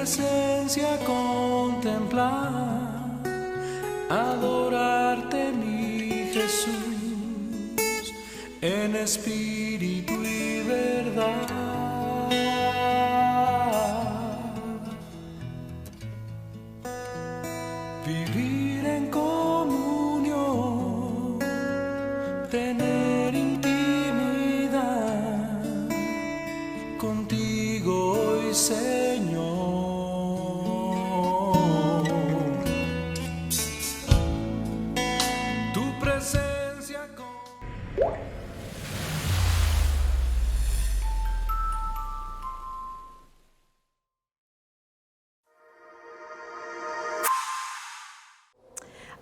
presencia contemplar, adorarte mi Jesús, en espíritu y verdad. Vivir en comunión, tener intimidad contigo hoy, Señor. Tu presencia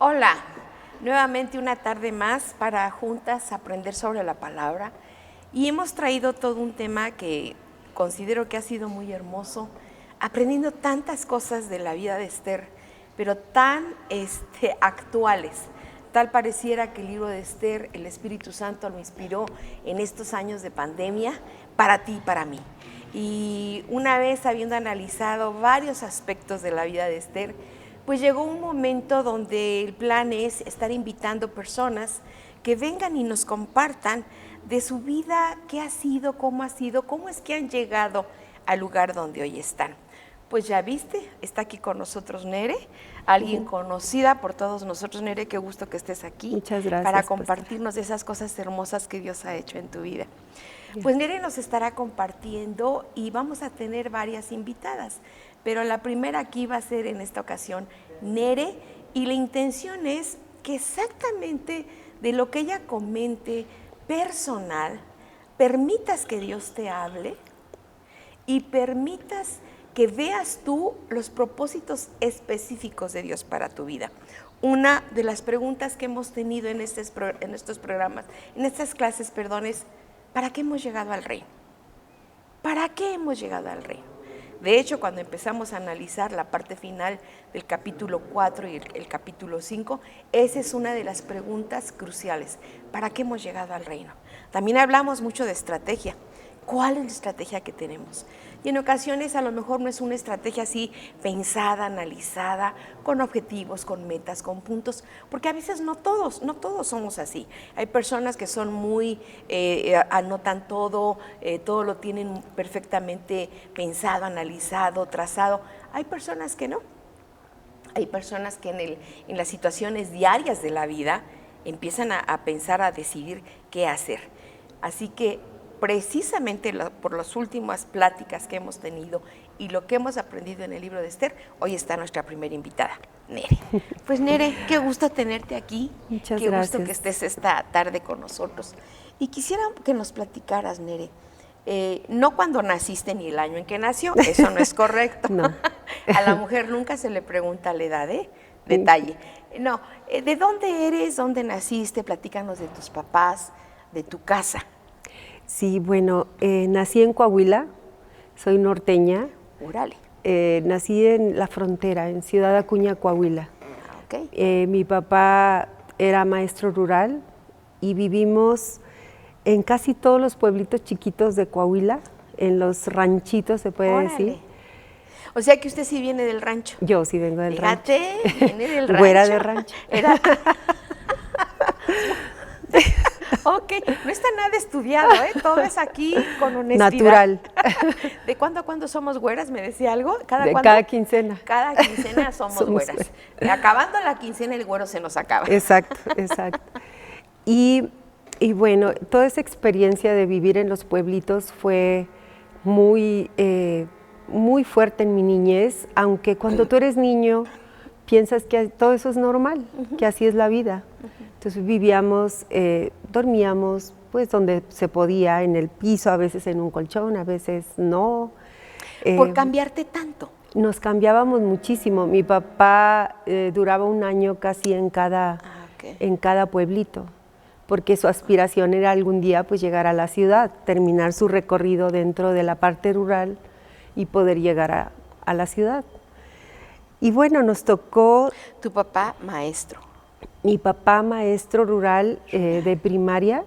Hola, nuevamente una tarde más para juntas aprender sobre la palabra, y hemos traído todo un tema que considero que ha sido muy hermoso, aprendiendo tantas cosas de la vida de Esther, pero tan actuales. Tal pareciera que el libro de Esther, el Espíritu Santo lo inspiró en estos años de pandemia para ti y para mí. Y una vez habiendo analizado varios aspectos de la vida de Esther, pues llegó un momento donde el plan es estar invitando personas que vengan y nos compartan de su vida, qué ha sido, cómo es que han llegado al lugar donde hoy están. Pues ya viste, está aquí con nosotros Nere, alguien conocida por todos nosotros. Nere, qué gusto que estés aquí. Muchas gracias, para compartirnos de esas cosas hermosas que Dios ha hecho en tu vida. Pues Nere nos estará compartiendo y vamos a tener varias invitadas, pero la primera aquí va a ser en esta ocasión Nere, y la intención es que exactamente de lo que ella comente personal, permitas que Dios te hable y permitas que veas tú los propósitos específicos de Dios para tu vida. Una de las preguntas que hemos tenido en estos programas, en estas clases, es ¿para qué hemos llegado al reino? ¿Para qué hemos llegado al reino? De hecho, cuando empezamos a analizar la parte final del capítulo 4 y el capítulo 5, esa es una de las preguntas cruciales. ¿Para qué hemos llegado al reino? También hablamos mucho de estrategia. ¿Cuál es la estrategia que tenemos? Y en ocasiones a lo mejor no es una estrategia así pensada, analizada, con objetivos, con metas, con puntos, porque a veces no todos somos así. Hay personas que son muy, anotan todo lo tienen perfectamente pensado, analizado, trazado. Hay personas que no. Hay personas que en las situaciones diarias de la vida empiezan a pensar, a decidir qué hacer. Así que precisamente por las últimas pláticas que hemos tenido y lo que hemos aprendido en el libro de Esther, hoy está nuestra primera invitada, Nere. Pues Nere, qué gusto tenerte aquí. Muchas qué gracias. Gusto que estés esta tarde con nosotros. Y quisiera que nos platicaras, Nere, no cuando naciste ni el año en que nació, eso no es correcto. No. A la mujer nunca se le pregunta la edad, detalle. No, ¿de dónde eres? ¿Dónde naciste? Platícanos de tus papás, de tu casa. Sí, bueno, nací en Coahuila, soy norteña. Órale. Nací en la frontera, en Ciudad Acuña, Coahuila. Okay. Mi papá era maestro rural y vivimos en casi todos los pueblitos chiquitos de Coahuila, en los ranchitos, se puede decir. O sea que usted sí viene del rancho. Yo sí vengo del rancho. Fíjate, viene del rancho. Güera de rancho. Ok, no está nada estudiado, todo es aquí con honestidad. Natural. ¿De cuándo a cuándo somos güeras? ¿Me decía algo? Cada quincena. Cada quincena somos güeras. Acabando la quincena el güero se nos acaba. Exacto. Y bueno, toda esa experiencia de vivir en los pueblitos fue muy fuerte en mi niñez, aunque cuando tú eres niño piensas que todo eso es normal, que así es la vida. Entonces vivíamos, dormíamos pues donde se podía, en el piso, a veces en un colchón, a veces no. ¿Por cambiarte tanto? Nos cambiábamos muchísimo. Mi papá duraba un año casi en cada pueblito, porque su aspiración era algún día pues llegar a la ciudad, terminar su recorrido dentro de la parte rural y poder llegar a la ciudad. Y bueno, nos tocó... ¿Tu papá maestro? Mi papá maestro rural de primaria,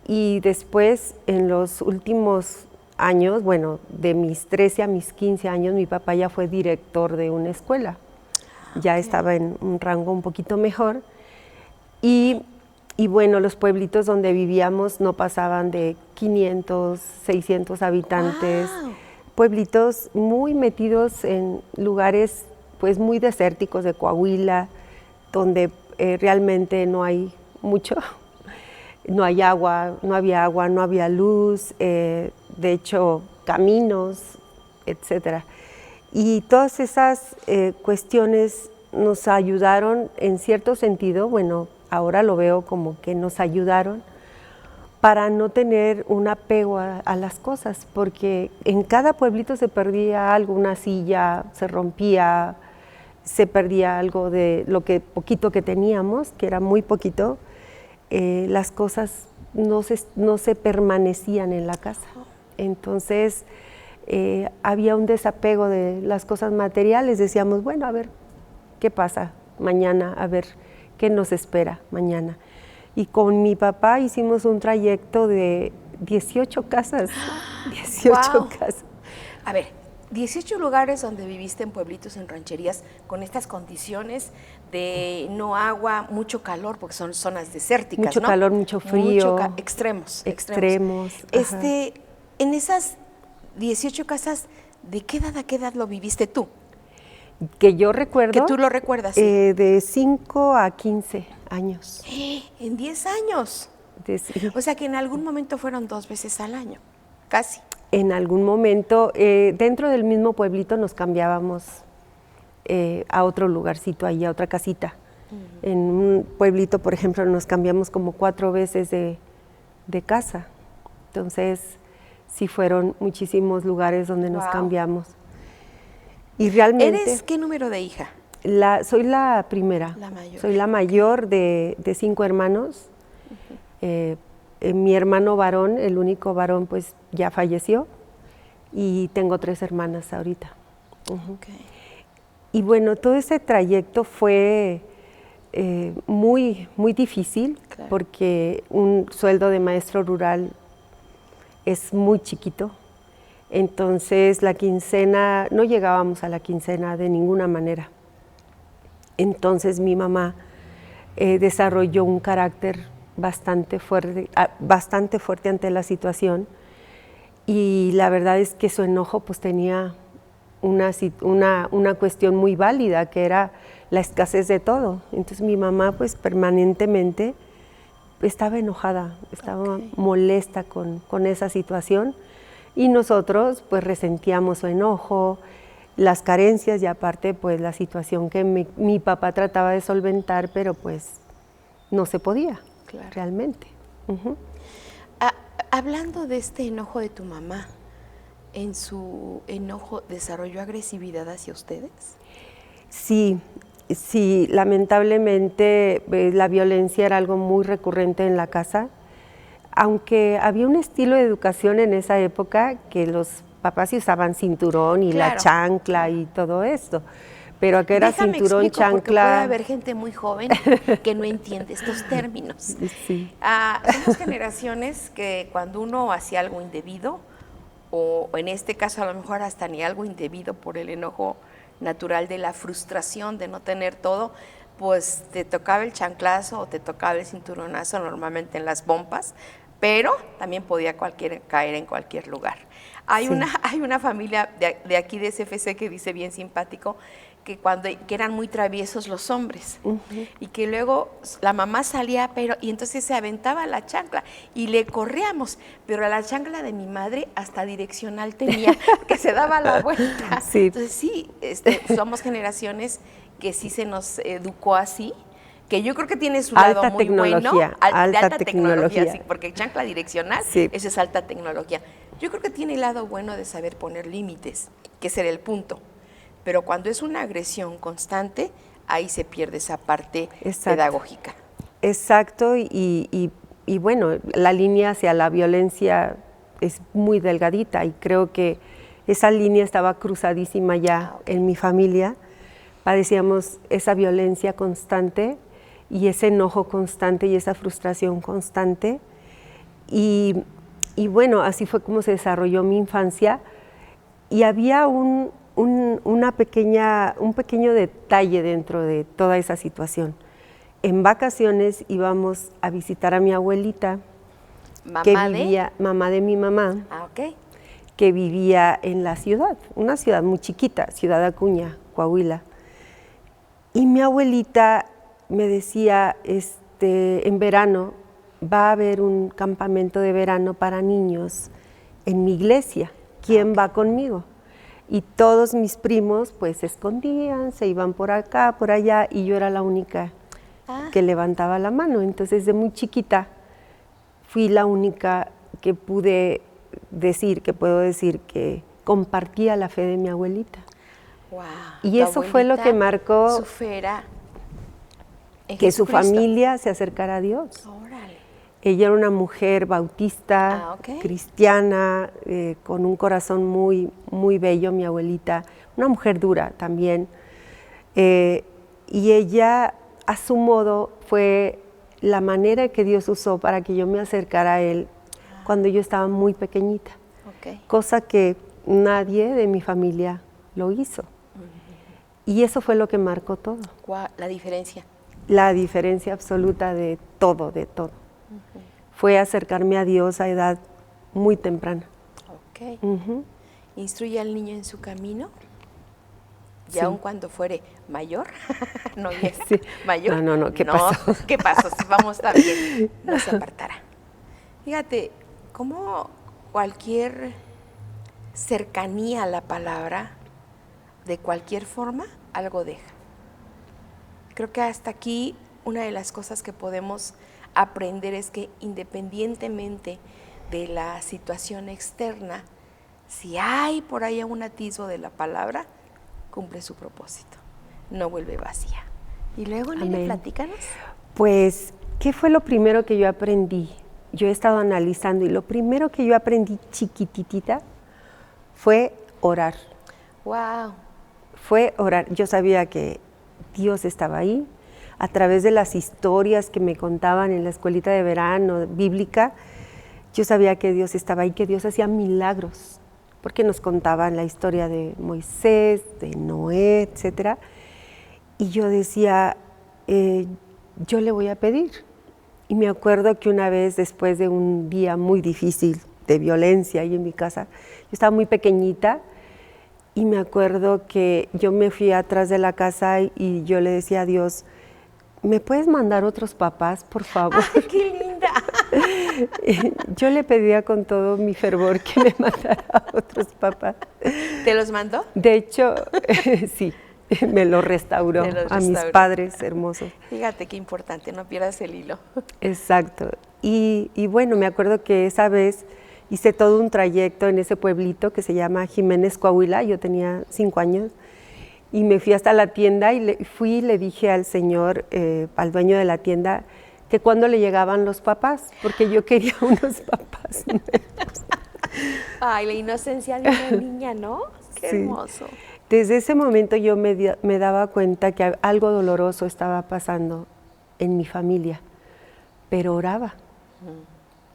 y después en los últimos años, bueno, de mis 13 a mis 15 años, mi papá ya fue director de una escuela. Ya estaba en un rango un poquito mejor. Y bueno, los pueblitos donde vivíamos no pasaban de 500, 600 habitantes. Wow. Pueblitos muy metidos en lugares pues muy desérticos de Coahuila, donde realmente no hay mucho. No hay agua, no había luz, de hecho, caminos, etcétera. Y todas esas cuestiones nos ayudaron en cierto sentido, bueno, ahora lo veo como que nos ayudaron para no tener un apego a las cosas, porque en cada pueblito se perdía algo, una silla se rompía, se perdía algo de lo que poquito que teníamos, que era muy poquito. Las cosas no se permanecían en la casa. Entonces, había un desapego de las cosas materiales. Decíamos, bueno, a ver, ¿qué pasa mañana? A ver, ¿qué nos espera mañana? Y con mi papá hicimos un trayecto de 18 casas. 18 Wow. casas. A ver, 18 lugares donde viviste en pueblitos, en rancherías, con estas condiciones de no agua, mucho calor, porque son zonas desérticas, Mucho ¿no? calor, mucho frío. Extremos. Extremos, ajá. En esas 18 casas, ¿de qué edad a qué edad lo viviste tú? Que yo recuerdo. Que tú lo recuerdas. Sí. De 5 a 15 años. En 10 años. O sea que en algún momento fueron 2 veces al año, casi. En algún momento, dentro del mismo pueblito nos cambiábamos a otro lugarcito, ahí a otra casita. En un pueblito, por ejemplo, nos cambiamos como 4 veces de casa. Entonces, sí fueron muchísimos lugares donde nos cambiamos. Y realmente... ¿Eres qué número de hija? Soy la primera. La mayor. Soy la mayor de 5 hermanos. Mi hermano varón, el único varón, pues ya falleció. Y tengo 3 hermanas ahorita. Okay. Y bueno, todo ese trayecto fue muy, muy difícil, claro, porque un sueldo de maestro rural es muy chiquito. Entonces la quincena, no llegábamos a la quincena de ninguna manera. Entonces mi mamá desarrolló un carácter bastante fuerte ante la situación, y la verdad es que su enojo pues tenía una cuestión muy válida, que era la escasez de todo. Entonces mi mamá pues permanentemente estaba enojada, estaba molesta con esa situación, y nosotros pues resentíamos su enojo, las carencias, y aparte pues la situación que mi papá trataba de solventar, pero pues no se podía, claro, realmente. Hablando de este enojo de tu mamá, ¿en su enojo desarrolló agresividad hacia ustedes? Sí, lamentablemente la violencia era algo muy recurrente en la casa, aunque había un estilo de educación en esa época que los papás sí usaban cinturón y claro, la chancla y todo esto, pero acá era cinturón, chancla. Porque puede haber gente muy joven que no entiende estos términos. Sí. Somos generaciones que cuando uno hacía algo indebido, o en este caso a lo mejor hasta ni algo indebido por el enojo natural de la frustración de no tener todo, pues te tocaba el chanclazo o te tocaba el cinturonazo, normalmente en las pompas, pero también podía caer en cualquier lugar. Hay una familia de aquí de SFC que dice bien simpático que eran muy traviesos los hombres, y que luego la mamá salía, y entonces se aventaba la chancla y le corríamos, pero a la chancla de mi madre hasta direccional tenía, que se daba la vuelta. Sí. Entonces sí, somos generaciones que sí se nos educó así, que yo creo que tiene su lado muy bueno, alta tecnología, sí, porque chancla direccional, sí, eso es alta tecnología. Yo creo que tiene el lado bueno de saber poner límites, que ese era el punto. Pero cuando es una agresión constante, ahí se pierde esa parte pedagógica. Exacto, y bueno, la línea hacia la violencia es muy delgadita, y creo que esa línea estaba cruzadísima ya en mi familia. Padecíamos esa violencia constante y ese enojo constante y esa frustración constante, y bueno, así fue como se desarrolló mi infancia. Y había un pequeño detalle dentro de toda esa situación. En vacaciones íbamos a visitar a mi abuelita, mamá de mi mamá, que vivía en la ciudad, una ciudad muy chiquita, Ciudad Acuña, Coahuila. Y mi abuelita me decía, en verano va a haber un campamento de verano para niños en mi iglesia. ¿Quién va conmigo? Y todos mis primos pues se escondían, se iban por acá, por allá, y yo era la única que levantaba la mano. Entonces, de muy chiquita fui la única que puedo decir que compartía la fe de mi abuelita. Wow, y eso fue lo que marcó su fe era que su familia se acercara a Dios. Órale. Ella era una mujer bautista, cristiana, con un corazón muy, muy bello, mi abuelita, una mujer dura también. Y ella, a su modo, fue la manera que Dios usó para que yo me acercara a Él cuando yo estaba muy pequeñita, cosa que nadie de mi familia lo hizo. Y eso fue lo que marcó todo. La diferencia. La diferencia absoluta de todo, de todo. Fue acercarme a Dios a edad muy temprana. ¿Instruye al niño en su camino? ¿Y aun cuando fuere mayor? ¿No mayor? No, ¿qué pasó? ¿Qué pasó? Si vamos también, no se apartará. Fíjate, cómo cualquier cercanía a la palabra, de cualquier forma, algo deja. Creo que hasta aquí una de las cosas que podemos aprender es que independientemente de la situación externa, si hay por ahí un atisbo de la palabra, cumple su propósito, no vuelve vacía. Y luego, Nere, platícanos. Pues, ¿qué fue lo primero que yo aprendí? Yo he estado analizando y lo primero que yo aprendí chiquititita fue orar. Wow. Fue orar. Yo sabía que Dios estaba ahí. A través de las historias que me contaban en la escuelita de verano bíblica, yo sabía que Dios estaba ahí, que Dios hacía milagros, porque nos contaban la historia de Moisés, de Noé, etcétera. Y yo decía, yo le voy a pedir. Y me acuerdo que una vez, después de un día muy difícil de violencia ahí en mi casa, yo estaba muy pequeñita, y me acuerdo que yo me fui atrás de la casa y yo le decía a Dios, ¿me puedes mandar otros papás, por favor? ¡Ay, qué linda! Yo le pedía con todo mi fervor que me mandara otros papás. ¿Te los mandó? De hecho, sí, me los restauró a mis padres hermosos. Fíjate qué importante, no pierdas el hilo. Exacto. Y bueno, me acuerdo que esa vez hice todo un trayecto en ese pueblito que se llama Jiménez, Coahuila. Yo tenía 5 años. Y me fui hasta la tienda y le dije al señor, al dueño de la tienda, que cuándo le llegaban los papás, porque yo quería unos papás nuevos. Ay, la inocencia de una niña, ¿no? Qué hermoso. Desde ese momento yo me daba cuenta que algo doloroso estaba pasando en mi familia, pero oraba.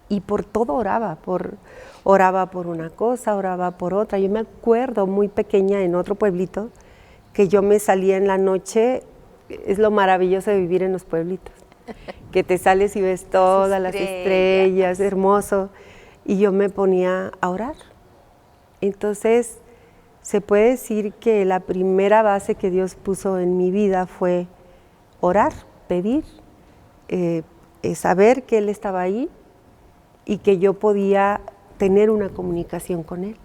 Y por todo oraba por una cosa, oraba por otra. Yo me acuerdo muy pequeña en otro pueblito, que yo me salía en la noche. Es lo maravilloso de vivir en los pueblitos, que te sales y ves todas las estrellas, hermoso, y yo me ponía a orar. Entonces, se puede decir que la primera base que Dios puso en mi vida fue orar, pedir, saber que Él estaba ahí y que yo podía tener una comunicación con Él.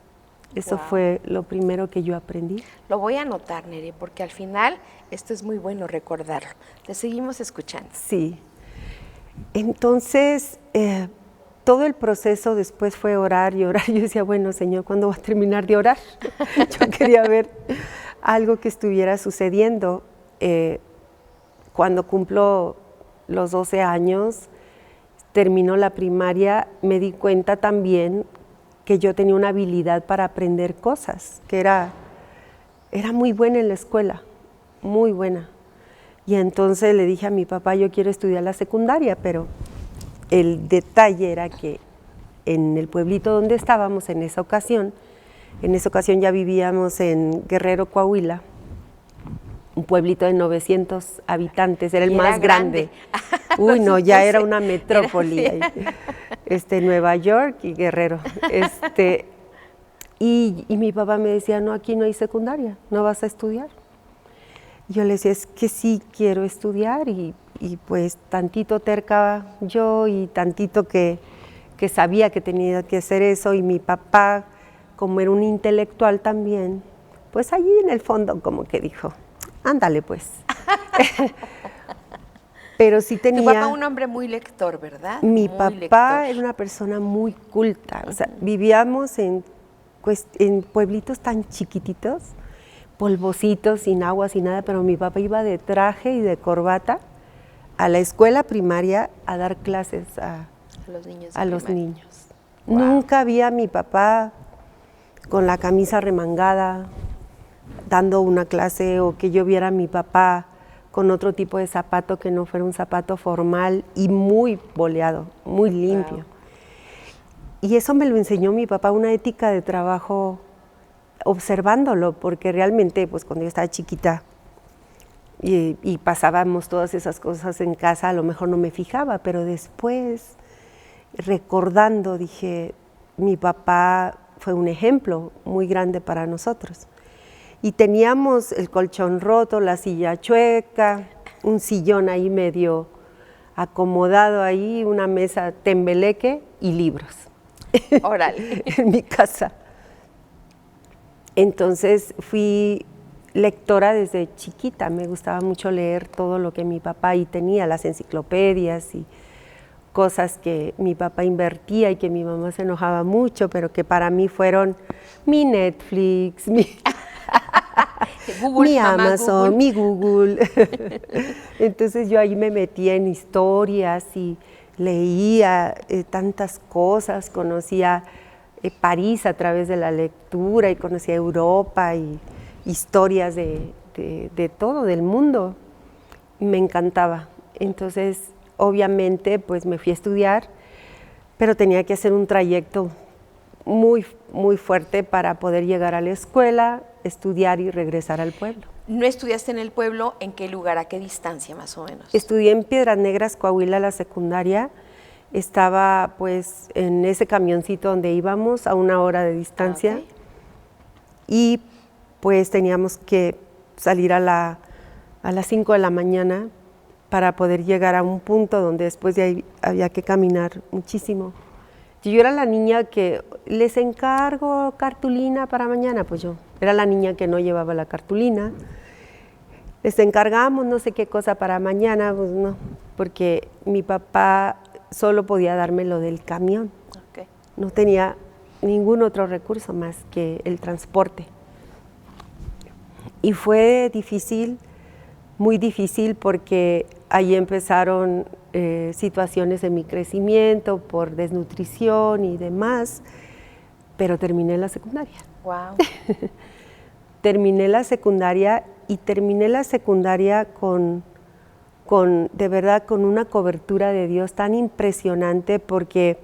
Eso fue lo primero que yo aprendí. Lo voy a anotar, Nere, porque al final esto es muy bueno recordarlo. Te seguimos escuchando. Sí. Entonces, todo el proceso después fue orar y orar. Yo decía, bueno, Señor, ¿cuándo va a terminar de orar? Yo quería ver algo que estuviera sucediendo. Cuando cumplo los 12 años, terminó la primaria, me di cuenta también que yo tenía una habilidad para aprender cosas, que era muy buena en la escuela, muy buena. Y entonces le dije a mi papá, yo quiero estudiar la secundaria, pero el detalle era que en el pueblito donde estábamos en esa ocasión. En esa ocasión ya vivíamos en Guerrero, Coahuila, un pueblito de 900 habitantes, era el más grande. Uy, no, ya era una metrópoli. Nueva York y Guerrero. Y mi papá me decía, no, aquí no hay secundaria, no vas a estudiar. Yo le decía, es que sí quiero estudiar y pues tantito terca yo y tantito que sabía que tenía que hacer eso, y mi papá, como era un intelectual también, pues allí en el fondo como que dijo, ándale pues. Pero sí tenía... Tu papá un hombre muy lector, ¿verdad? Mi muy papá lector. era una persona muy culta, o sea, vivíamos en pueblitos tan chiquititos, polvositos, sin agua, sin nada, pero mi papá iba de traje y de corbata a la escuela primaria a dar clases a los niños. Wow. Nunca vi a mi papá con la camisa remangada dando una clase, o que yo viera a mi papá con otro tipo de zapato que no fuera un zapato formal y muy boleado, muy limpio. Wow. Y eso me lo enseñó mi papá, una ética de trabajo, observándolo, porque realmente pues cuando yo estaba chiquita y pasábamos todas esas cosas en casa, a lo mejor no me fijaba, pero después, recordando, dije, mi papá fue un ejemplo muy grande para nosotros. Y teníamos el colchón roto, la silla chueca, un sillón ahí medio acomodado ahí, una mesa tembeleque y libros. Órale. En mi casa. Entonces fui lectora desde chiquita, me gustaba mucho leer todo lo que mi papá ahí tenía, las enciclopedias y cosas que mi papá invertía y que mi mamá se enojaba mucho, pero que para mí fueron mi Netflix, Google, mi mamá, Amazon, Google. mi Google. Entonces yo ahí me metía en historias y leía tantas cosas, conocía París a través de la lectura y conocía Europa y historias de todo, del mundo. Me encantaba. Entonces, obviamente, pues me fui a estudiar, pero tenía que hacer un trayecto muy, muy fuerte para poder llegar a la escuela, estudiar y regresar al pueblo. ¿No estudiaste en el pueblo? ¿En qué lugar? ¿A qué distancia más o menos? Estudié en Piedras Negras, Coahuila, la secundaria. Estaba pues en ese camioncito donde íbamos a 1 hora de distancia. Okay. Y pues teníamos que salir a las 5 de la mañana para poder llegar a un punto donde después de ahí había que caminar muchísimo. Yo era la niña que les encargo cartulina para mañana, pues yo era la niña que no llevaba la cartulina. Les encargamos no sé qué cosa para mañana, pues no, porque mi papá solo podía darme lo del camión. Okay. No tenía ningún otro recurso más que el transporte. Y fue difícil, muy difícil, porque ahí empezaron situaciones de mi crecimiento por desnutrición y demás, pero terminé la secundaria. Wow. Terminé la secundaria y terminé la secundaria con de verdad con una cobertura de Dios tan impresionante, porque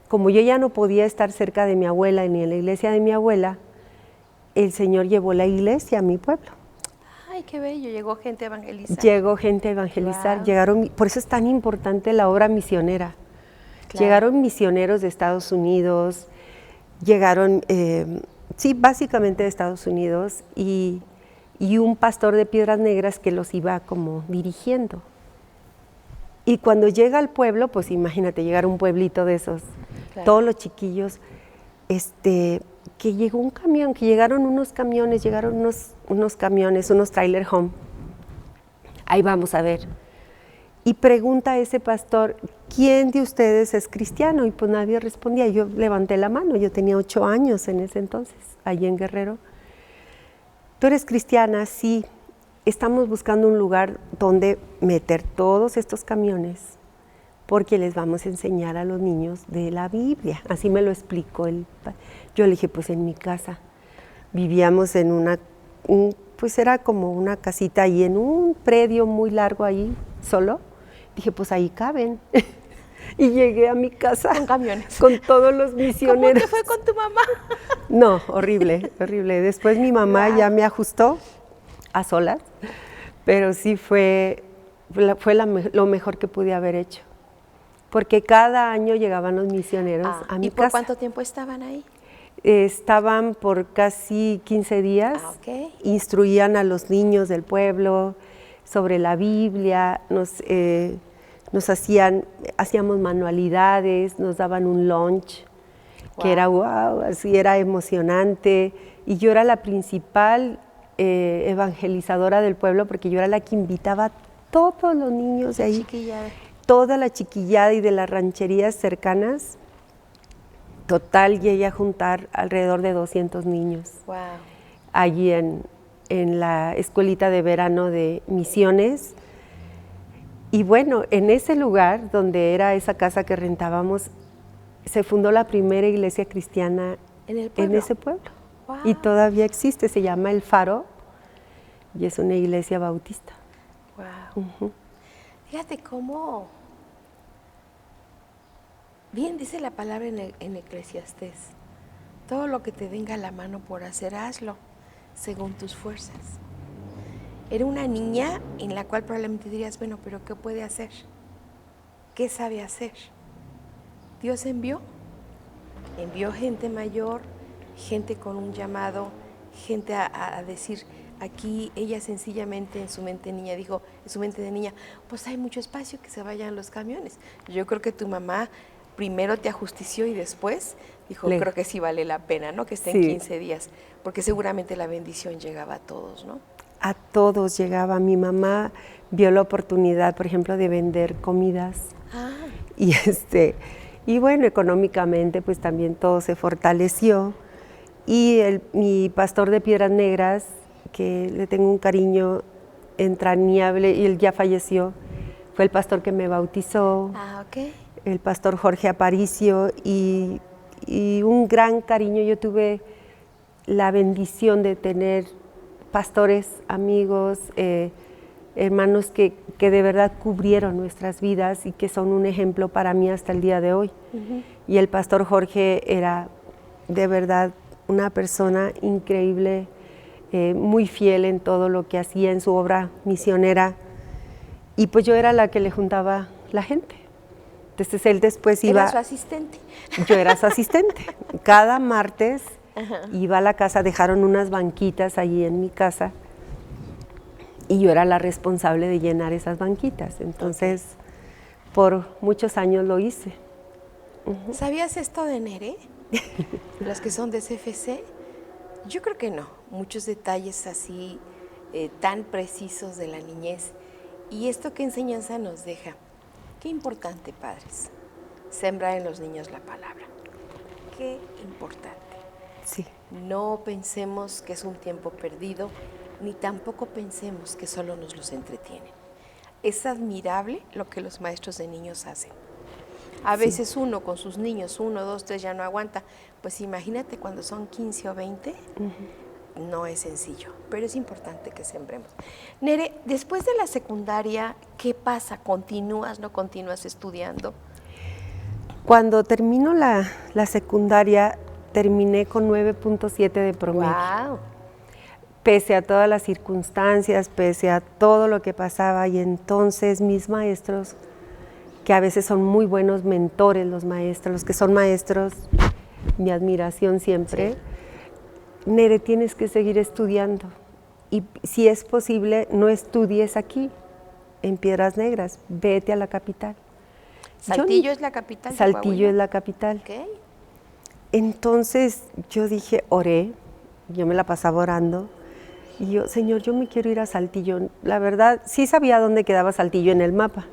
como yo ya no podía estar cerca de mi abuela ni en la iglesia de mi abuela, el Señor llevó la iglesia a mi pueblo. Ay, qué bello, llegó gente a evangelizar. Llegó gente a evangelizar, Wow. llegaron, por eso es tan importante la obra misionera. Claro. Llegaron misioneros de Estados Unidos, llegaron, sí, básicamente de Estados Unidos, y un pastor de Piedras Negras que los iba como dirigiendo. Y cuando llega al pueblo, pues imagínate, llegar a un pueblito de esos, Claro. todos los chiquillos, que llegó un camión, que llegaron unos camiones, unos camiones, unos trailer home. Ahí vamos a ver. Y pregunta a ese pastor, ¿quién de ustedes es cristiano? Y pues nadie respondía. Yo levanté la mano, yo tenía 8 años en ese entonces, allí en Guerrero. ¿Tú eres cristiana? Sí. Estamos buscando un lugar donde meter todos estos camiones, porque les vamos a enseñar a los niños de la Biblia. Así me lo explicó él. Yo le dije, pues en mi casa. Vivíamos en pues era como una casita ahí en un predio muy largo ahí, solo. Dije, pues ahí caben. Y llegué a mi casa Con camiones. con todos los ¿Cómo misioneros. te fue con tu mamá? No, horrible, horrible. Después mi mamá Wow. ya me ajustó a solas, pero sí lo mejor que pude haber hecho. Porque cada año llegaban los misioneros a mi ¿Y por casa. cuánto tiempo estaban ahí? Estaban por casi 15 días, Ok. instruían a los niños del pueblo sobre la Biblia, hacíamos manualidades, nos daban un lunch, que era wow, así era emocionante. Y yo era la principal evangelizadora del pueblo, porque yo era la que invitaba a todos los niños de ahí, Chiquilla. toda la chiquillada y de las rancherías cercanas. Total, llegué a juntar alrededor de 200 niños Wow. allí en la escuelita de verano de Misiones. Y bueno, en ese lugar, donde era esa casa que rentábamos, se fundó la primera iglesia cristiana ¿En el pueblo? en ese pueblo. Wow. Y todavía existe, se llama El Faro, y es una iglesia bautista. Wow. Fíjate cómo, bien dice la palabra en Eclesiastés, todo lo que te venga a la mano por hacer, hazlo según tus fuerzas. Era una niña en la cual probablemente dirías, bueno, pero ¿qué puede hacer? ¿Qué sabe hacer? Dios envió gente mayor, gente con un llamado, gente a decir, aquí ella sencillamente en su mente niña dijo, en su mente de niña, pues hay mucho espacio, que se vayan los camiones. Yo creo que tu mamá primero te ajustició y después dijo, creo que sí vale la pena, ¿no? Que estén 15 días, porque seguramente la bendición llegaba a todos, ¿no? A todos llegaba. Mi mamá vio la oportunidad, por ejemplo, de vender comidas. Y bueno, económicamente pues también todo se fortaleció. Y mi pastor de Piedras Negras, que le tengo un cariño entrañable, y él ya falleció, fue el pastor que me bautizó. Ok. El pastor Jorge Aparicio, y un gran cariño. Yo tuve la bendición de tener pastores, amigos, hermanos que de verdad cubrieron nuestras vidas y que son un ejemplo para mí hasta el día de hoy. Y el pastor Jorge era de verdad una persona increíble, muy fiel en todo lo que hacía en su obra misionera, y pues yo era la que le juntaba la gente. Entonces él después iba... ¿Era su asistente? Yo era su asistente. Cada martes iba a la casa, dejaron unas banquitas allí en mi casa, y yo era la responsable de llenar esas banquitas. Entonces, por muchos años lo hice. ¿Sabías esto de Nere? Los que son de CFC, yo creo que no. Muchos detalles así tan precisos de la niñez. ¿Y esto qué enseñanza nos deja? Qué importante, padres, sembrar en los niños la palabra. Qué importante. Sí. No pensemos que es un tiempo perdido, ni tampoco pensemos que solo nos los entretienen. Es admirable lo que los maestros de niños hacen. A veces uno con sus niños, 1, 2, 3 ya no aguanta. Pues imagínate cuando son 15 o 20, no es sencillo, pero es importante que sembremos. Nere, después de la secundaria, ¿qué pasa? ¿Continúas, no continúas estudiando? Cuando termino la secundaria, terminé con 9.7 de promedio. ¡Wow! Pese a todas las circunstancias, pese a todo lo que pasaba, y entonces mis maestros, que a veces son muy buenos mentores, los maestros, los que son maestros, mi admiración siempre. Sí. Nere, tienes que seguir estudiando, y si es posible, no estudies aquí, en Piedras Negras, vete a la capital. ¿Saltillo es la capital? Saltillo es la capital. Okay. Entonces yo dije, oré, yo me la pasaba orando, y yo, Señor, yo me quiero ir a Saltillo. La verdad, sí sabía dónde quedaba Saltillo en el mapa,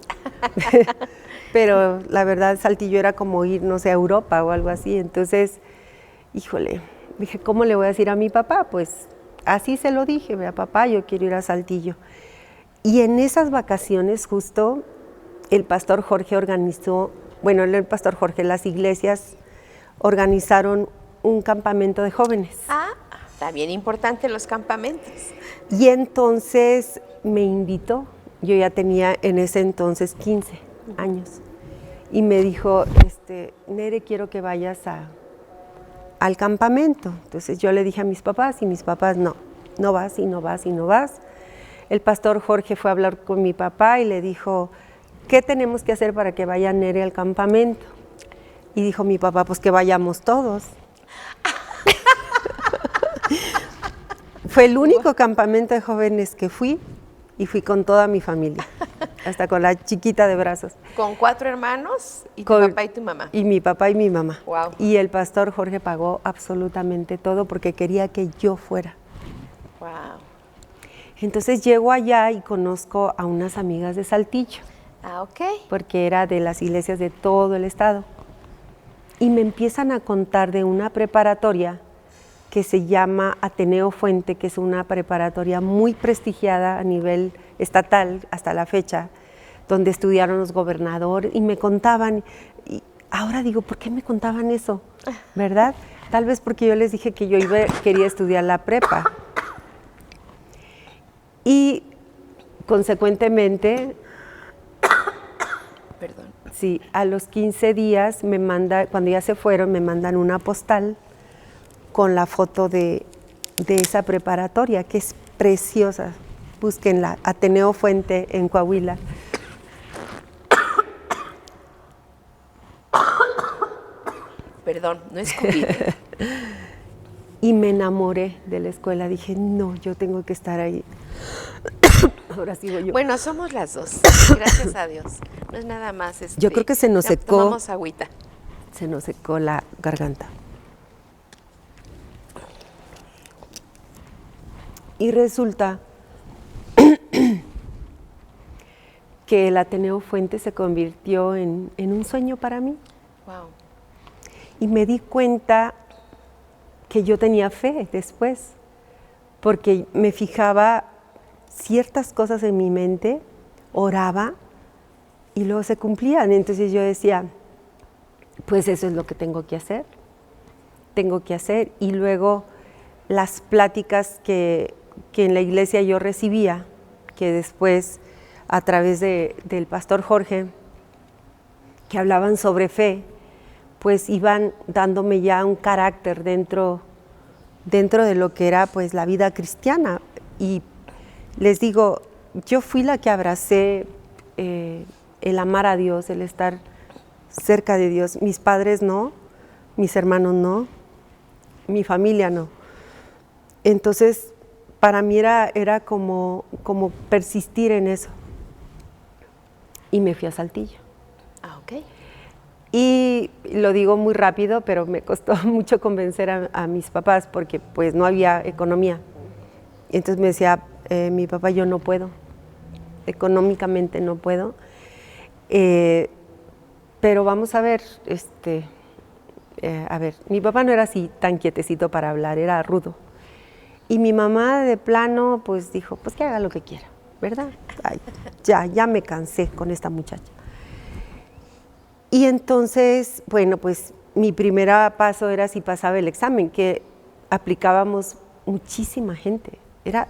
pero la verdad Saltillo era como ir, no sé, a Europa o algo así. Entonces, híjole, dije, ¿cómo le voy a decir a mi papá? Pues así se lo dije, vea papá, yo quiero ir a Saltillo. Y en esas vacaciones justo el pastor Jorge organizó, bueno, el pastor Jorge, las iglesias organizaron un campamento de jóvenes. Está bien importante los campamentos. Y entonces me invitó, yo ya tenía en ese entonces 15 años, y me dijo, Nere, quiero que vayas al campamento. Entonces yo le dije a mis papás y mis papás, no vas y no vas y no vas. El pastor Jorge fue a hablar con mi papá y le dijo, ¿qué tenemos que hacer para que vaya Nere al campamento? Y dijo mi papá, pues que vayamos todos. Fue el único campamento de jóvenes que fui y fui con toda mi familia, hasta con la chiquita de brazos. ¿Con 4 hermanos y tu papá y tu mamá? Y mi papá y mi mamá. Wow. Y el pastor Jorge pagó absolutamente todo porque quería que yo fuera. Wow. Entonces llego allá y conozco a unas amigas de Saltillo. Ah, ok. Porque era de las iglesias de todo el estado. Y me empiezan a contar de una preparatoria que se llama Ateneo Fuente, que es una preparatoria muy prestigiada a nivel estatal hasta la fecha, donde estudiaron los gobernadores y me contaban, y ahora digo, ¿por qué me contaban eso? ¿Verdad? Tal vez porque yo les dije que yo quería estudiar la prepa. Y consecuentemente, Perdón. sí, a los 15 días cuando ya se fueron, me mandan una postal con la foto de esa preparatoria, que es preciosa. Búsquenla, Ateneo Fuente en Coahuila. Perdón, no escupí. Y me enamoré de la escuela. Dije, no, yo tengo que estar ahí. Ahora sigo yo. Bueno, somos las dos, gracias a Dios. No es nada más. Yo creo que se nos secó. Tomamos agüita. Se nos secó la garganta. Y resulta que el Ateneo Fuente se convirtió en un sueño para mí. Wow. Y me di cuenta que yo tenía fe después, porque me fijaba ciertas cosas en mi mente, oraba y luego se cumplían. Entonces yo decía, pues eso es lo que tengo que hacer. Y luego las pláticas que en la iglesia yo recibía, que después a través del pastor Jorge, que hablaban sobre fe, pues iban dándome ya un carácter dentro de lo que era pues la vida cristiana. Y les digo, yo fui la que abracé el amar a Dios, el estar cerca de Dios. Mis padres no, mis hermanos no, mi familia no. Entonces, para mí era como persistir en eso. Y me fui a Saltillo. Ah, ok. Y lo digo muy rápido, pero me costó mucho convencer a mis papás porque pues no había economía. Entonces me decía, mi papá, yo no puedo, económicamente no puedo, pero vamos a ver, mi papá no era así tan quietecito para hablar, era rudo. Y mi mamá de plano pues dijo, pues que haga lo que quiera, ¿verdad? Ay, ya me cansé con esta muchacha. Y entonces, bueno, pues mi primer paso era si pasaba el examen, que aplicábamos muchísima gente, era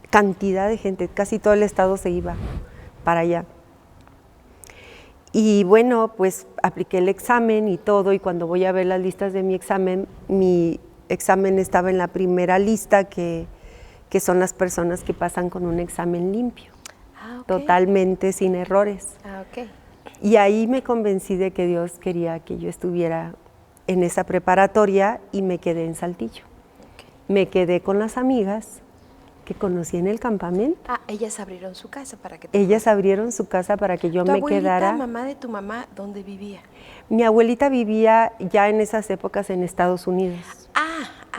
cantidad de gente, casi todo el estado se iba para allá. Y bueno, pues apliqué el examen y todo, y cuando voy a ver las listas de mi examen estaba en la primera lista, que son las personas que pasan con un examen limpio, totalmente sin errores. Ah, ok. Y ahí me convencí de que Dios quería que yo estuviera en esa preparatoria y me quedé en Saltillo. Okay. Me quedé con las amigas que conocí en el campamento. Ah, ellas abrieron su casa para que Ellas abrieron su casa para que yo me quedara. ¿Tu mamá de tu mamá, dónde vivía? Mi abuelita vivía ya en esas épocas en Estados Unidos.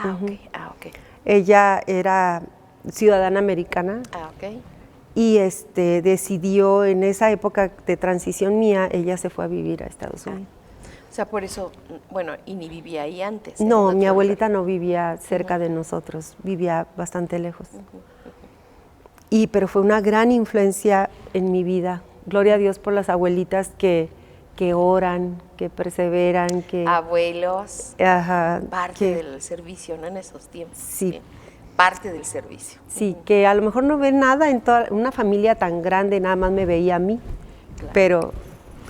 Ok. Ella era ciudadana americana. Ah, ok. Y decidió en esa época de transición mía, ella se fue a vivir a Estados Unidos. O sea, por eso, bueno, y ni vivía ahí antes. No, mi abuelita no vivía cerca de nosotros, vivía bastante lejos. Pero fue una gran influencia en mi vida. Gloria a Dios por las abuelitas que oran, que perseveran, que... Abuelos, Ajá, parte del servicio, ¿no? En esos tiempos. Sí. Parte del servicio. Sí, que a lo mejor no ve nada en toda una familia tan grande, nada más me veía a mí, Claro. pero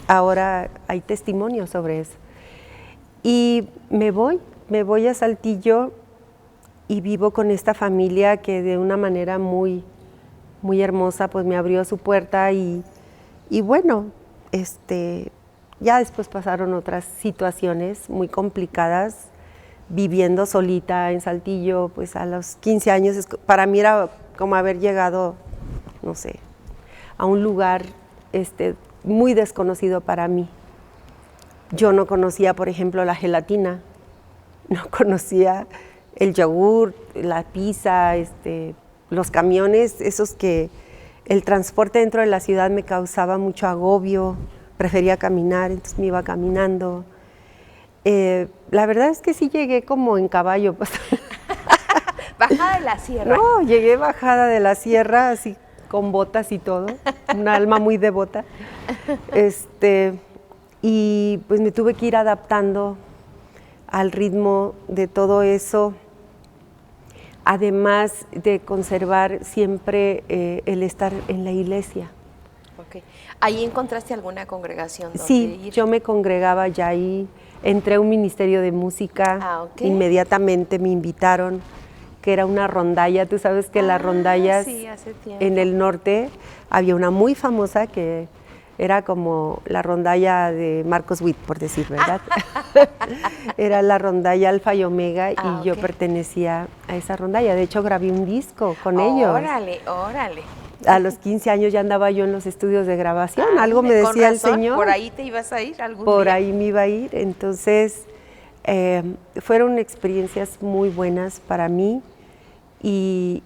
ahora hay testimonios sobre eso. Y me voy a Saltillo y vivo con esta familia que de una manera muy, muy hermosa pues me abrió su puerta y bueno, ya después pasaron otras situaciones muy complicadas, viviendo solita en Saltillo, pues a los 15 años, para mí era como haber llegado, no sé, a un lugar muy desconocido para mí. Yo no conocía, por ejemplo, la gelatina, no conocía el yogur, la pizza, los camiones, esos que el transporte dentro de la ciudad me causaba mucho agobio, prefería caminar, entonces me iba caminando. La verdad es que sí llegué como en caballo. Pues. Bajada de la sierra. No, llegué bajada de la sierra, así con botas y todo, una alma muy devota. Y pues me tuve que ir adaptando al ritmo de todo eso, además de conservar siempre el estar en la iglesia. Okay. ¿Ahí encontraste alguna congregación donde Sí, ir? yo me congregaba ya ahí, entré a un ministerio de música, okay. Inmediatamente me invitaron, que era una rondalla, tú sabes que las rondallas sí, hace tiempo. En el norte había una muy famosa que era como la rondalla de Marcos Witt, por decir, ¿verdad? Era la rondalla Alfa y Omega y yo pertenecía a esa rondalla. De hecho, grabé un disco con ellos. Órale, órale. A los 15 años ya andaba yo en los estudios de grabación. Algo me decía el Señor. ¿Por ahí te ibas a ir algún Por día? ahí me iba a ir. Entonces, fueron experiencias muy buenas para mí y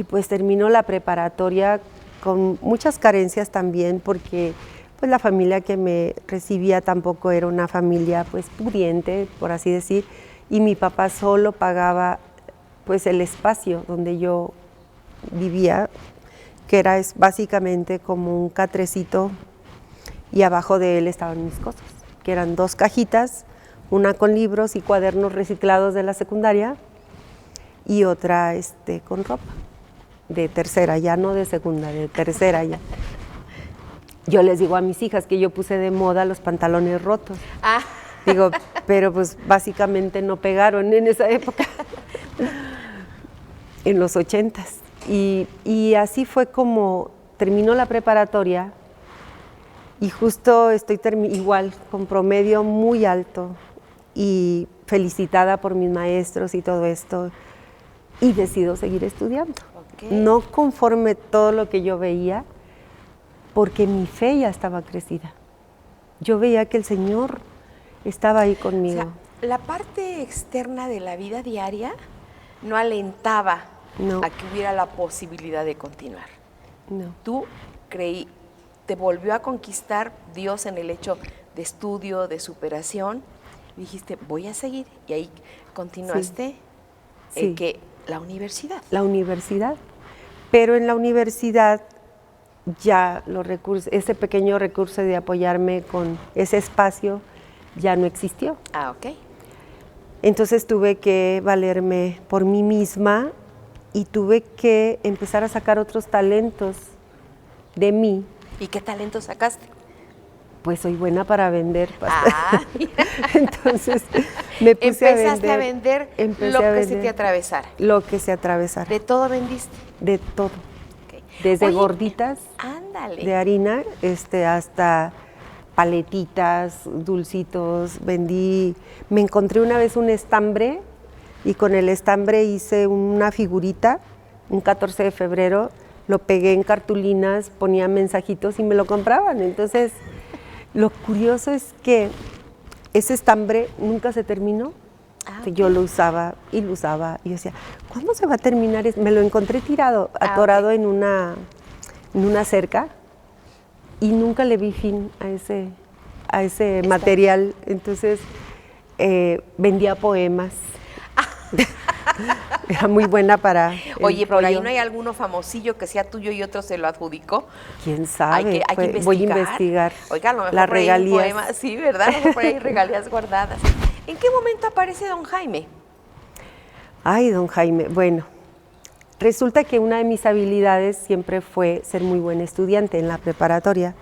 pues terminó la preparatoria con muchas carencias también, porque pues la familia que me recibía tampoco era una familia pues pudiente, por así decir, y mi papá solo pagaba pues el espacio donde yo vivía, que era básicamente como un catrecito, y abajo de él estaban mis cosas, que eran 2 cajitas, una con libros y cuadernos reciclados de la secundaria y otra con ropa. De tercera, ya no de segunda, de tercera ya. Yo les digo a mis hijas que yo puse de moda los pantalones rotos. Digo, pero pues básicamente no pegaron en esa época, en los 80s. Y así fue como terminó la preparatoria y justo estoy igual, con promedio muy alto y felicitada por mis maestros y todo esto, y decido seguir estudiando. No conforme todo lo que yo veía, porque mi fe ya estaba crecida. Yo veía que el Señor estaba ahí conmigo. O sea, la parte externa de la vida diaria no alentaba a que hubiera la posibilidad de continuar. No. Tú te volvió a conquistar Dios en el hecho de estudio, de superación. Dijiste, voy a seguir, y ahí continuaste. Sí. La universidad. La universidad, pero en la universidad ya los recursos, ese pequeño recurso de apoyarme con ese espacio ya no existió. Ok. Entonces tuve que valerme por mí misma y tuve que empezar a sacar otros talentos de mí. ¿Y qué talento sacaste? Pues soy buena para vender pastel. Entonces me puse Empezaste a vender lo que se te atravesara. Lo que se atravesara. ¿De todo vendiste? De todo. Okay. Desde gorditas de harina hasta paletitas, dulcitos. Me encontré una vez un estambre y con el estambre hice una figurita, un 14 de febrero, lo pegué en cartulinas, ponía mensajitos y me lo compraban. Entonces, lo curioso es que ese estambre nunca se terminó. Yo lo usaba y lo usaba y yo decía, ¿cuándo se va a terminar? Me lo encontré tirado, atorado en una cerca y nunca le vi fin a ese material. Entonces vendía poemas. Era muy buena para Oye, por ahí no hay alguno famosillo que sea tuyo y otro se lo adjudicó. ¿Quién sabe? Hay que investigar. Voy a investigar. Oiga, a lo mejor las por ahí regalías. un poema, sí, ¿verdad? A lo mejor por ahí hay regalías guardadas. ¿En qué momento aparece don Jaime? Ay, don Jaime, bueno, resulta que una de mis habilidades siempre fue ser muy buen estudiante en la preparatoria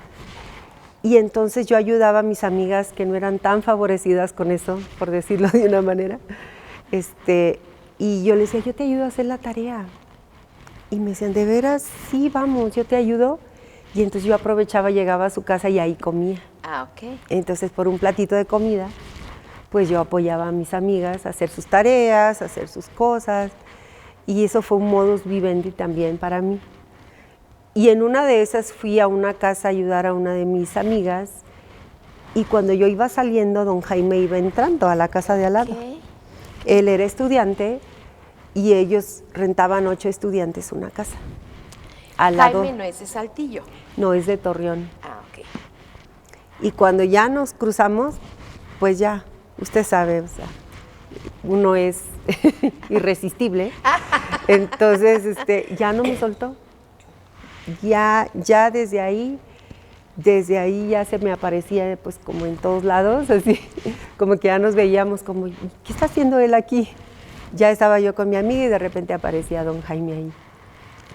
Y entonces yo ayudaba a mis amigas que no eran tan favorecidas con eso, por decirlo de una manera. Y yo les decía, yo te ayudo a hacer la tarea. Y me decían, ¿de veras? Sí, vamos, yo te ayudo. Y entonces yo aprovechaba, llegaba a su casa y ahí comía. Ah, ok. Entonces, por un platito de comida, pues yo apoyaba a mis amigas a hacer sus tareas, a hacer sus cosas. Y eso fue un modus vivendi también para mí. Y en una de esas fui a una casa a ayudar a una de mis amigas. Y cuando yo iba saliendo, don Jaime iba entrando a la casa de al lado. Ok. Él era estudiante y ellos rentaban 8 estudiantes una casa. Al lado, Jaime no es de Saltillo. no, es de Torreón. Ah, ok. Y cuando ya nos cruzamos, pues ya, usted sabe, o sea, uno es irresistible. Entonces, ya no me soltó. Ya desde ahí ya se me aparecía, pues, como en todos lados, así, como que ya nos veíamos como, ¿qué está haciendo él aquí? Ya estaba yo con mi amiga y de repente aparecía don Jaime ahí.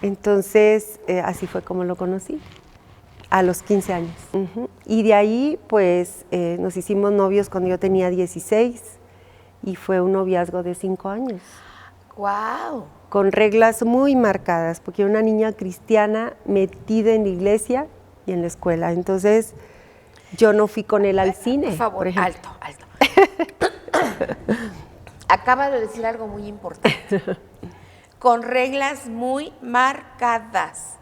Entonces, así fue como lo conocí, a los 15 años. Y de ahí, pues, nos hicimos novios cuando yo tenía 16 y fue un noviazgo de 5 años. ¡Wow! Con reglas muy marcadas, porque era una niña cristiana metida en la iglesia y en la escuela. Entonces, yo no fui con él al cine, Por favor, por ejemplo. alto. Acaba de decir algo muy importante. Con reglas muy marcadas.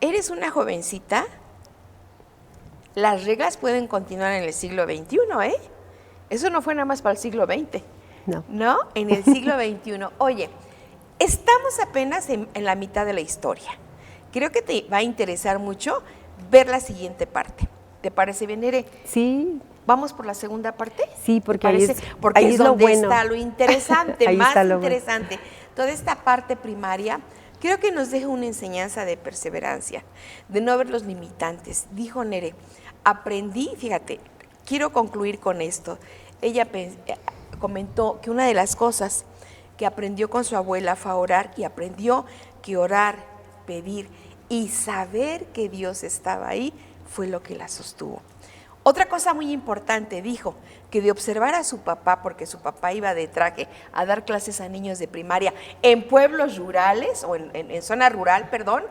¿Eres una jovencita? Las reglas pueden continuar en el siglo XXI, ¿eh? Eso no fue nada más para el siglo XX. No. ¿No? En el siglo XXI. Oye, estamos apenas en la mitad de la historia. Creo que te va a interesar mucho ver la siguiente parte. ¿Te parece bien, Nere? Sí. ¿Vamos por la segunda parte? Sí, porque ahí es, porque ahí es es lo donde bueno. está lo interesante, Ahí más está lo interesante. Toda esta parte primaria creo que nos deja una enseñanza de perseverancia, de no ver los limitantes. Dijo Nere, aprendí, fíjate, quiero concluir con esto. Ella comentó que una de las cosas que aprendió con su abuela fue a orar, y aprendió que orar, pedir y saber que Dios estaba ahí fue lo que la sostuvo. Otra cosa muy importante, dijo, que de observar a su papá, porque su papá iba de traje a dar clases a niños de primaria en pueblos rurales, o en zona rural, perdón,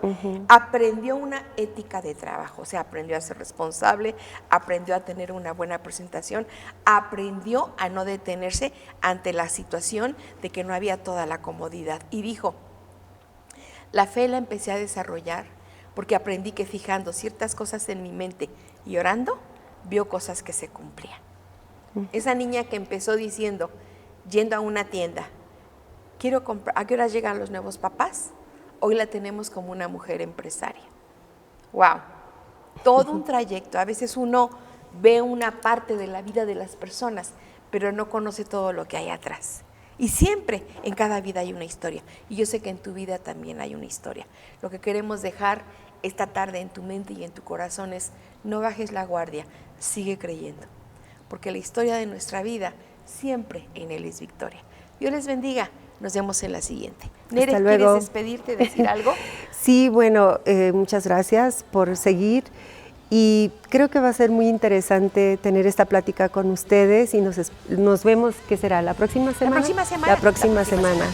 aprendió una ética de trabajo, o sea, aprendió a ser responsable, aprendió a tener una buena presentación, aprendió a no detenerse ante la situación de que no había toda la comodidad. Y dijo, la fe la empecé a desarrollar porque aprendí que fijando ciertas cosas en mi mente y orando, vio cosas que se cumplían. Esa niña que empezó diciendo, yendo a una tienda, quiero comprar, ¿a qué hora llegan los nuevos papás? Hoy la tenemos como una mujer empresaria. ¡Wow! Todo un trayecto. A veces uno ve una parte de la vida de las personas, pero no conoce todo lo que hay atrás. Y siempre en cada vida hay una historia. Y yo sé que en tu vida también hay una historia. Lo que queremos dejar esta tarde en tu mente y en tu corazón es, no bajes la guardia, sigue creyendo. Porque la historia de nuestra vida siempre en Él es victoria. Dios les bendiga. Nos vemos en la siguiente. Nere, Hasta luego. ¿quieres despedirte, decir algo? Sí, bueno, muchas gracias por seguir. Y creo que va a ser muy interesante tener esta plática con ustedes y nos vemos, ¿qué será? ¿La próxima semana? La próxima semana. La próxima semana.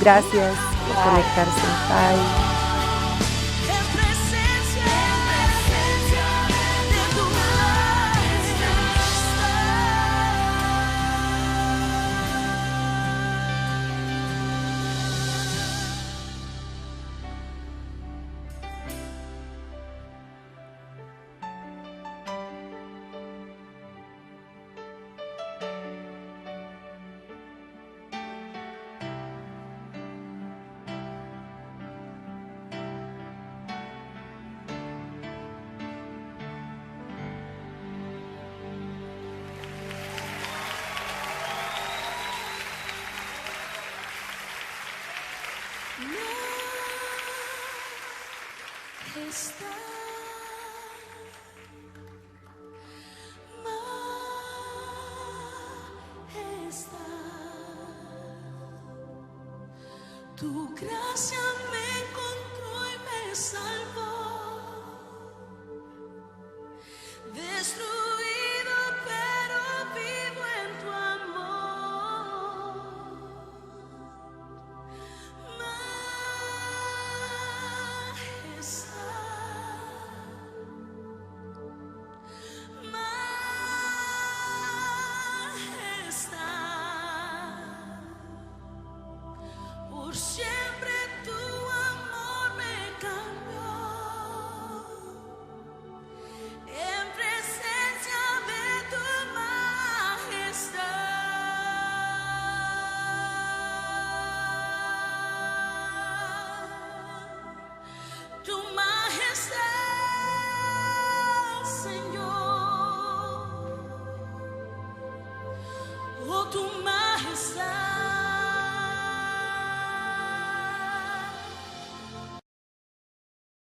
Gracias por conectarse. Bye. Tu gracia